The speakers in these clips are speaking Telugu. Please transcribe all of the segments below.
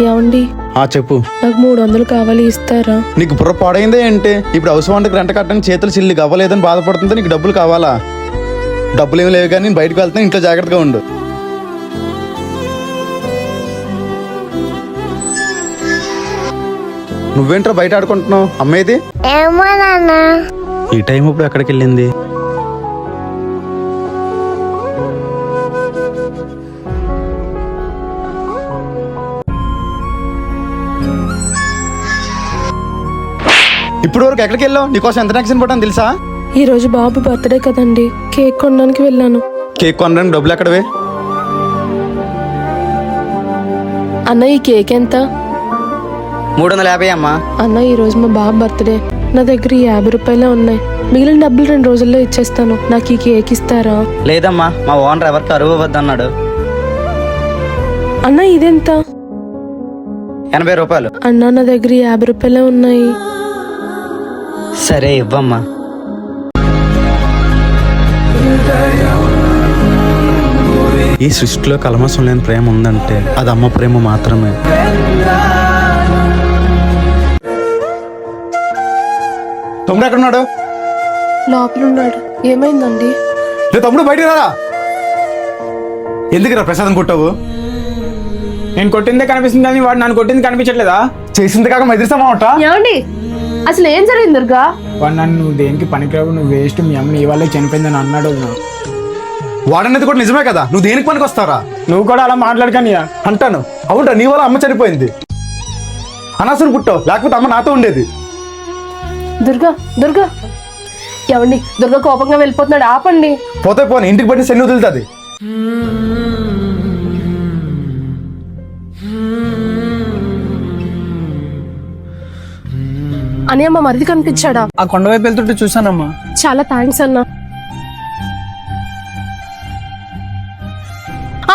ఏమండి చెప్పు. నాకు 300 కావాలి, ఇస్తారా? నీకు బుర్ర పాడైందే ఏంటి? ఇప్పుడు హౌస్ వంటకి రెంట కట్టడానికి చేతులు చిల్లి అవ్వలేదని బాధపడుతుంటే నీకు డబ్బులు కావాలా? డబ్బులు ఏమి లేవు కానీ నేను బయటకు వెళ్తాను, ఇంట్లో జాగ్రత్తగా ఉండు. నువ్వేంట్రా బయట ఆడుకుంటున్నావు? అమ్మేది ఈ టైం ఇప్పుడు ఎక్కడికి వెళ్ళింది? ఇప్పుడు వరకు ఎక్కడికి వెళ్ళావు? నీకోసం ఎంత టెన్షన్ పడ్డాను తెలుసా? ఈ రోజు బాబు బర్త్డే కదండి, కేక్ కొనడానికి వెళ్ళాను. కేక్ కొనడానికి డబ్బులు ఎక్కడవే? అన్న ఈ కేక్ ఎంత? 350 అమ్మా. అన్న ఈ రోజు మా బాబు బర్త్డే, నా దగ్గర 50 రూపాయలే ఉన్నాయి. మిగిలిన డబ్బులు 2 రోజుల్లో ఇచ్చేస్తాను. నాకు ఈ కేక్ ఇస్తారా? లేదమ్మా, మా ఓనర్ ఎవరికి అరువు వద్దన్నాడు. అన్న ఇదెంత? 80 రూపాయలు. అన్న నా దగ్గర 50 రూపాయలే ఉన్నాయి. సరే ఇవ్వమ్మా. ఈ సృష్టిలో కల్మషం లేని ప్రేమ ఉందంటే అది అమ్మ ప్రేమ మాత్రమే. తమ్ముడు ఎక్కడున్నాడు? లోపల ఉన్నాడు. ఏమైందండి? తమ్ముడు బయటికి రారా. ఎందుకు రా ప్రసాదం కొట్టావు? నేను కొట్టిందే కనిపిస్తుంది కానీ వాడు నన్ను కొట్టింది కనిపించట్లేదా? చేసింది కాక మెదిరిస్తామాట. ఏమండి అసలు ఏం జరిగింది దుర్గా? వాడు నన్ను నువ్వు దేనికి పనికిరావు, నువ్వు వేస్ట్, మీ అమ్మని ఈ వాళ్ళే చనిపోయిందని అన్నాడు. వాడనేది కూడా నిజమే కదా, నువ్వు దేనికి పనికి వస్తారా? నువ్వు కూడా అలా మాట్లాడకని అంటాను. అవునా, నీ వల్ల అమ్మ చనిపోయింది. అనవసరం పుట్టావు, లేకపోతే అమ్మ నాతో ఉండేది. దుర్గా దుర్గా ఏమండి, దుర్గా కోపంగా వెళ్ళిపోతున్నాడు, ఆపండి. పోతే పోనీ, ఇంటికి పట్టి శని వదులుతుంది. అని అమ్మ మరిది కనిపించాడా? ఆ కొండవైపు వెళ్తుంటే చూసానమ్మా. చాలా థ్యాంక్స్ అన్న.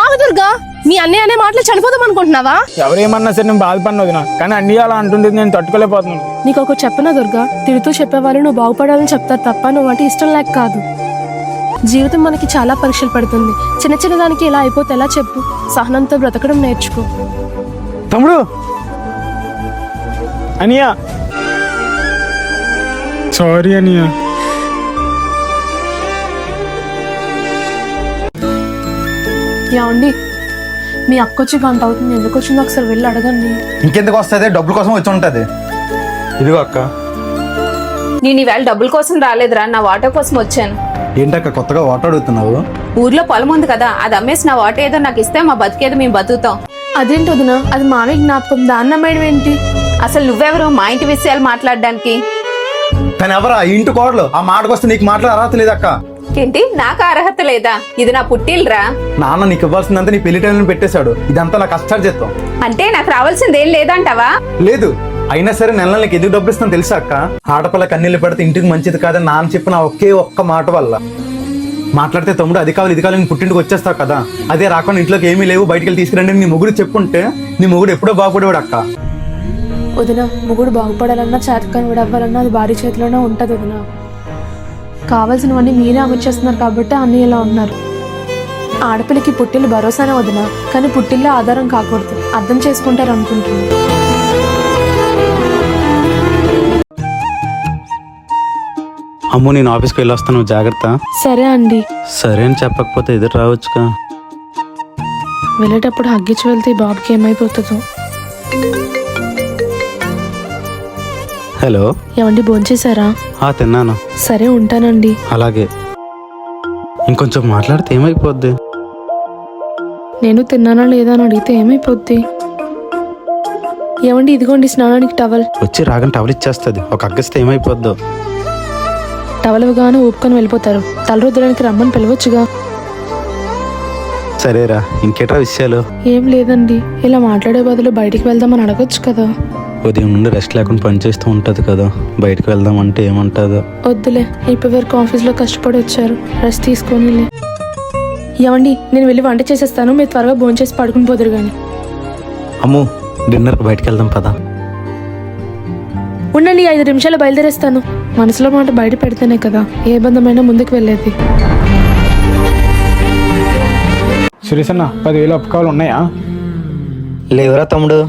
ఆగు దుర్గా, మీ అన్నయ్య అనే మాటలు చనిపోదాం అనుకుంటున్నావా? ఎవరేమన్నా సరే నేను బాధపడిన కానీ అన్ని అలా అంటుండేది నేను తట్టుకోలేకపోతున్నాను. నీకు ఒకటి చెప్పనా దుర్గా, తిడుతూ చెప్పేవాళ్ళు నువ్వు బాగుపడాలని చెప్తారు తప్ప నువ్వు అంటే ఇష్టం లేక కాదు. జీవితం మనకి చాలా పరీక్షలు పడుతుంది. చిన్న చిన్న దానికి ఇలా అయిపోతే ఎలా చెప్పు? సహనంతో బ్రతకడం నేర్చుకో. తమ్ముడు, అనియా సారీ అనియా. ఏమండి, మీ అక్క వచ్చి గంట అవుతుంది, ఎందుకు వచ్చిందో ఒకసారి వెళ్ళి అడగండి. ఇంకెందుకు వస్తుంది? డబ్బుల కోసం వచ్చి ఉంటది. ఇదిగో అక్క. నేను ఈవేళ డబ్బుల కోసం రాలేదురా, నా వాటో కోసం వచ్చాను. ఏంటక్క కొత్తగా వాటర్ అడుగుతున్నావు? ఊర్లో పొలం ఉంది కదా, అది అమ్మేసి నా వాటో ఏదో నాకు ఇస్తే మా బతికేదో మేము బతుకుతాం. అదేంటి వదినా, అది మావే జ్ఞాపకం, దాన్ని అమ్మేయడం ఏంటి? అసలు నువ్వెవరు మా ఇంటి విషయాలు మాట్లాడడానికి? తను ఎవరా? ఇంటి కోడలు. ఆ మాటకు వస్తే నీకు మాట్లాడే అర్హత లేదక్క. ఏంటి, నాకు అర్హత లేదా? ఇది నా పుట్టిల్రా. నాన్న నీకు ఇవ్వాల్సిందంతా నీ పెళ్లి టైంలో పెట్టేశాడు. ఇదంతా నా కష్టార్జితం. అంటే నాకు రావాల్సింది ఏం లేదంటావా? లేదు, అయినా సరే నెల నెలకి ఎందుకు డబ్బులు ఇస్తాను తెలుసా అక్క? ఆడపిల్ల కన్నీళ్ళు పెడితే ఇంటికి మంచిది కాదని నాన్న చెప్పిన ఒకే ఒక్క మాట వల్ల మాట్లాడితే తమ్ముడు అది కావాలి ఇది కావాలి నేను పుట్టింటికి వచ్చేస్తావు కదా, అదే రాకుండా ఇంట్లోకి ఏమీ లేవు బయటికి వెళ్ళి తీసుకురండి నీ మొగుడు చెప్పుంటే నీ మొగుడు ఎప్పుడో బాగుపడేవాడు అక్క. వదిన, మొగుడు బాగుపడాలన్నా చేతకాని విడవ్వాలన్నా అది భార్య చేతిలోనే ఉంటది వదిన. కావాల్సినవన్నీ మీరే అమర్చేస్తున్నారు కాబట్టి అన్నీ ఇలా ఉన్నారు. ఆడపిల్లకి పుట్టిల్లు భరోసానే వదిన, కానీ పుట్టిల్లే ఆధారం కాకూడదు. అర్థం చేసుకుంటారు అనుకుంటున్నాను. అమ్ము నేను ఆఫీస్కి వెళ్ళి వస్తాను, జాగ్రత్త. సరే అండి. సరే అని చెప్పకపోతే ఎదురు రావచ్చుగా. వెళ్ళేటప్పుడు హగ్గిచ్చి వెళ్తే ఈ బాబుకి ఏమైపోతుందో. హలో. ఏమండి, భోంచేశారా? తిన్నాను. సరే ఉంటానండి. అలాగే. ఇంకొంచెం మాట్లాడితే ఏమైపోద్ది? నేను తిన్నానా లేదా అని అడిగితే ఏమైపోద్ది? ఏమండి, ఇదిగోండి స్నానానికి టవల్. వచ్చి రాగానే టవల్ ఇచ్చేస్తుంది. ఒక అగ్గస్తే ఏమైపోద్దో. టవల్ ఇవ్వగానే ఊపుకొని వెళ్ళిపోతారు. తలరుద్దడానికి రమ్మని పిలవచ్చుగా. సరేరా, ఇంకేట్రా విషయాలు? ఏం లేదండి, ఇలా మాట్లాడే బదులు బయటికి వెళ్దామని అడగొచ్చు కదా. ఉదయం నుండి రెస్ట్ లేకుండా పనిచేస్తూ ఉంటది కదా, బయటకు వెళ్దామంటే ఏమంటుందో. వద్దులే, ఇప్పటి వరకు ఆఫీస్లో కష్టపడి వచ్చారు, రెస్ట్ తీసుకొని. ఏమండి, నేను వెళ్ళి వంట చేసేస్తాను, మీరు త్వరగా భోంచేసి పడుకుని పోదురు గాని. అమ్ము, డిన్నర్కి బయటకు వెళ్దాం పదా. ఉండండి, 5 నిమిషాలు బయలుదేరేస్తాను. మనసులో మాట బయట పెడితేనే కదా ఏ బంధమైనా ముందుకు వెళ్ళేది. సురేష్ అన్న, 10,000 అప్పు కావాలి, ఉన్నాయా? లేవురా తమ్ముడు.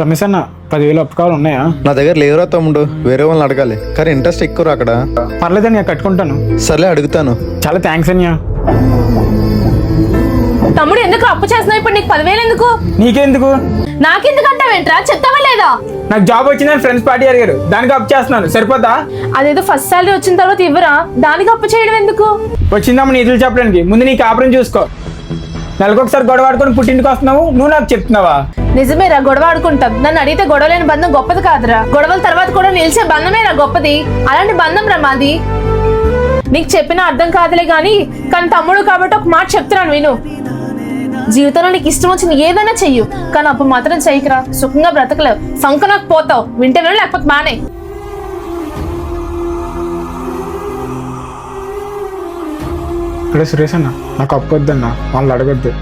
రమేష్ అన్న 10,000 అప్పు కావాలి ఉన్నాయా? నా దగ్గర లేవురా తమ్ముడు, వేరే వాళ్ళని అడగాలి, కానీ ఇంట్రెస్ట్ ఎక్కువ అక్కడ. పర్లేదన్నయ్య, కట్టుకుంటాను. సర్లే అడుగుతాను. చాలా థ్యాంక్స్ అన్నయ్య. తమ్ముడు ఎందుకు అప్పు చేస్తున్నావు? ఇప్పుడు నీకు 10,000 ఎందుకు? నీకెందుకు? నాకెందుకు అంటావేంట్రా? చెప్తావా లేదా? నాకు జాబ్ వచ్చిందని ఫ్రెండ్స్ పార్టీ అడిగారు, దానికి అప్పు చేస్తున్నాను. సరిపోతా? అదేదో ఫస్ట్ సాలరీ వచ్చిన తర్వాత ఇవ్వరా, దానికి అప్పు చేయడం ఎందుకు? వచ్చిందమ్మ నీతులు చెప్పడానికి, ముందు నీ కాపురం చూసుకో. నెలకొకసారి గొడవ ఆడుకొని పుట్టింటికి వస్తున్నావు, నువ్వు నాకు చెప్తున్నావా? నిజమేరా, గొడవ ఆడుకుంటాం. నన్ను అడిగితే గొడవ లేని బంధం గొప్పది కాదురా, గొడవల తర్వాత కూడా నిలిచే బంధమేరా గొప్పది. అలాంటి బంధం రా మాది. నీకు చెప్పినా అర్థం కాదులే కానీ తమ్ముడు కాబట్టి ఒక మాట చెప్తున్నాను విను. జీవితంలో నీకు ఇష్టం వచ్చింది ఏదైనా చెయ్యు, కానీ అప్పుడు మాత్రం చెయ్యకురా. సుఖంగా బ్రతకలేవు, సంకనాకు పోతావు. వింటేనో లేకపోతే మానే. ఇక్కడే సురేష్ అన్న, నాకు అప్పు వద్దన్నా, వాళ్ళు అడగొద్దు.